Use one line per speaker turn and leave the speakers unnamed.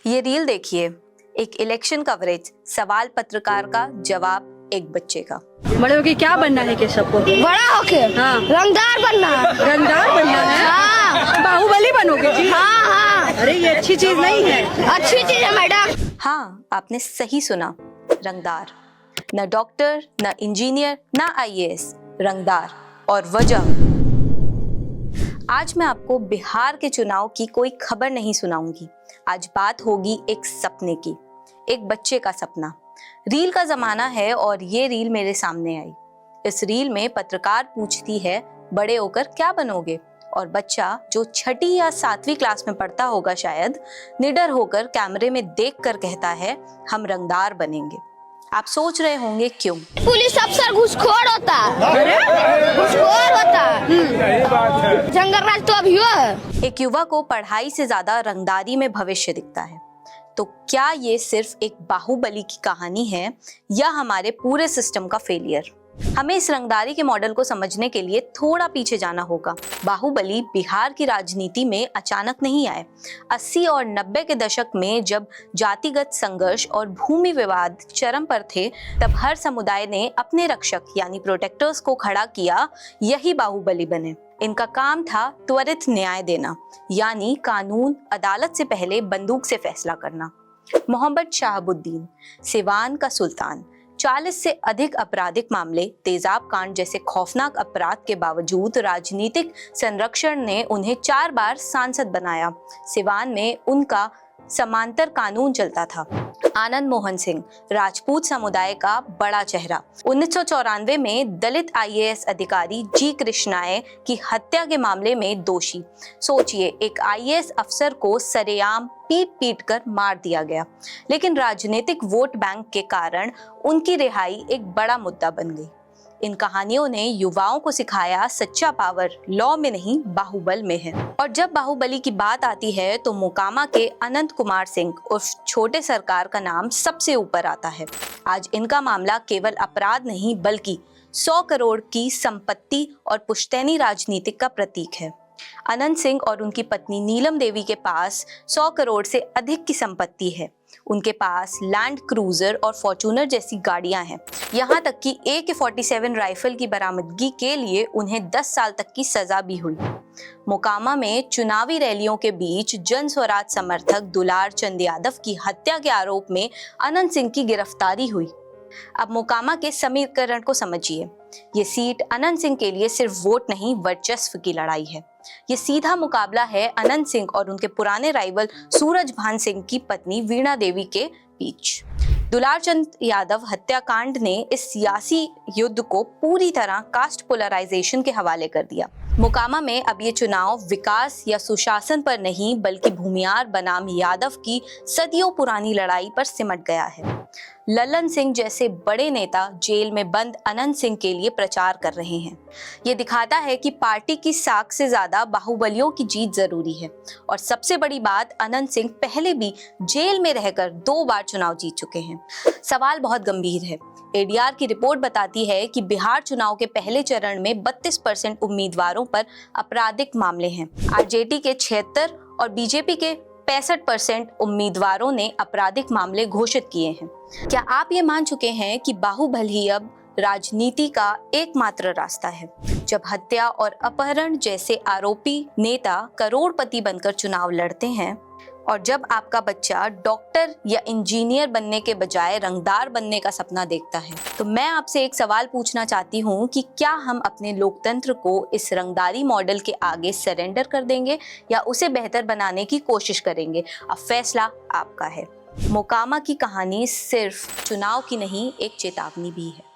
ये रील देखिए, एक इलेक्शन कवरेज, सवाल पत्रकार का, जवाब एक बच्चे का।
बड़े होके क्या बनना है केशव को?
बड़ा होके
हाँ।
रंगदार बनना है।
रंगदार बनना है?
हाँ।
बाहुबली बनोगे जी?
हाँ हाँ।
अरे ये अच्छी चीज नहीं है।
अच्छी चीज है मैडम।
हाँ, आपने सही सुना, रंगदार। न डॉक्टर, न इंजीनियर, न आईएएस, रंगदार। और वजह, आज मैं आपको बिहार के चुनाव की कोई खबर नहीं सुनाऊंगी। आज बात होगी एक सपने की, एक बच्चे का सपना। रील का जमाना है और ये रील मेरे सामने आई। इस रील में पत्रकार पूछती है, बड़े होकर क्या बनोगे? और बच्चा, जो छठी या 7वीं क्लास में पढ़ता होगा शायद, निडर होकर कैमरे में देखकर कहता है, हम रंगदार बनेंगे। आप सोच रहे होंगे क्यों?
पुलिस अफसर घूसखोर होता है। घूसखोर होता है। जंगल राज तो अभी हुआ है।
एक युवा को पढ़ाई से ज्यादा रंगदारी में भविष्य दिखता है। तो क्या ये सिर्फ एक बाहुबली की कहानी है या हमारे पूरे सिस्टम का फेलियर? हमें इस रंगदारी के मॉडल को समझने के लिए थोड़ा पीछे जाना होगा। बाहुबली बिहार की राजनीति में अचानक नहीं आए। 80 और 90 के दशक में जब जातिगत संघर्ष और भूमि विवाद चरम पर थे, तब हर समुदाय ने अपने रक्षक यानी प्रोटेक्टर्स को खड़ा किया। यही बाहुबली बने। इनका काम था त्वरित न्याय देना, यानी कानून अदालत से पहले बंदूक से फैसला करना। मोहम्मद शहाबुद्दीन, सिवान का सुल्तान, 40 से अधिक आपराधिक मामले, तेजाब कांड जैसे खौफनाक अपराध के बावजूद राजनीतिक संरक्षण ने उन्हें 4 बार सांसद बनाया। सिवान में उनका समांतर कानून चलता था। आनंद मोहन सिंह, राजपूत समुदाय का बड़ा चेहरा, 1994 में दलित आईएएस अधिकारी जी कृष्णाय की हत्या के मामले में दोषी। सोचिए, एक आईएएस अफसर को सरेआम पीट कर मार दिया गया, लेकिन राजनीतिक वोट बैंक के कारण उनकी रिहाई एक बड़ा मुद्दा बन गई। इन कहानियों ने युवाओं को सिखाया, सच्चा पावर लॉ में नहीं, बाहुबल में है। और जब बाहुबली की बात आती है तो मोकामा के अनंत कुमार सिंह उर्फ छोटे सरकार का नाम सबसे ऊपर आता है। आज इनका मामला केवल अपराध नहीं, बल्कि 100 करोड़ की संपत्ति और पुश्तैनी राजनीतिक का प्रतीक है। अनंत सिंह और उनकी पत्नी नीलम देवी के पास 100 करोड़ से अधिक की संपत्ति है। उनके पास लैंड क्रूजर और फॉर्च्यूनर जैसी गाड़ियां हैं। यहाँ तक कि AK-47 राइफल की बरामदगी के लिए उन्हें 10 साल तक की सजा भी हुई। मोकामा में चुनावी रैलियों के बीच जन स्वराज समर्थक दुलार चंद यादव की हत्या के आरोप में अनंत सिंह की गिरफ्तारी हुई। अब मोकामा के समीकरण को समझिए। ये सीट अनंत सिंह के लिए सिर्फ वोट नहीं, वर्चस्व की लड़ाई है। ये सीधा मुकाबला है अनंत सिंह और उनके पुराने राइवल सूरजभान सिंह की पत्नी वीणा देवी के बीच। दुलार चंद यादव हत्याकांड ने इस सियासी युद्ध को पूरी तरह कास्ट पोलराइजेशन के हवाले कर दिया। मोकामा में अब ये चुनाव विकास या सुशासन पर नहीं, बल्कि भूमियार बनाम यादव की सदियों पुरानी लड़ाई पर सिमट गया है। ललन सिंह जैसे बड़े नेता जेल में बंद अनंत सिंह के लिए प्रचार कर रहे हैं। ये दिखाता है कि पार्टी की साख से ज्यादा बाहुबलियों की जीत जरूरी है। और सबसे बड़ी बात, अनंत सिंह पहले भी जेल में रहकर 2 बार चुनाव जीत चुके हैं। सवाल बहुत गंभीर है। ADR की रिपोर्ट बताती है कि बिहार चुनाव के पहले चरण में 32% उम्मीदवारों पर आपराधिक मामले हैं। RJD के 76 और बीजेपी के 65% उम्मीदवारों ने आपराधिक मामले घोषित किए हैं। क्या आप ये मान चुके हैं कि बाहुबली अब राजनीति का एकमात्र रास्ता है? जब हत्या और अपहरण जैसे आरोपी नेता करोड़पति बनकर चुनाव लड़ते हैं, और जब आपका बच्चा डॉक्टर या इंजीनियर बनने के बजाय रंगदार बनने का सपना देखता है, तो मैं आपसे एक सवाल पूछना चाहती हूँ कि क्या हम अपने लोकतंत्र को इस रंगदारी मॉडल के आगे सरेंडर कर देंगे या उसे बेहतर बनाने की कोशिश करेंगे? अब फैसला आपका है। मोकामा की कहानी सिर्फ चुनाव की नहीं, एक चेतावनी भी है।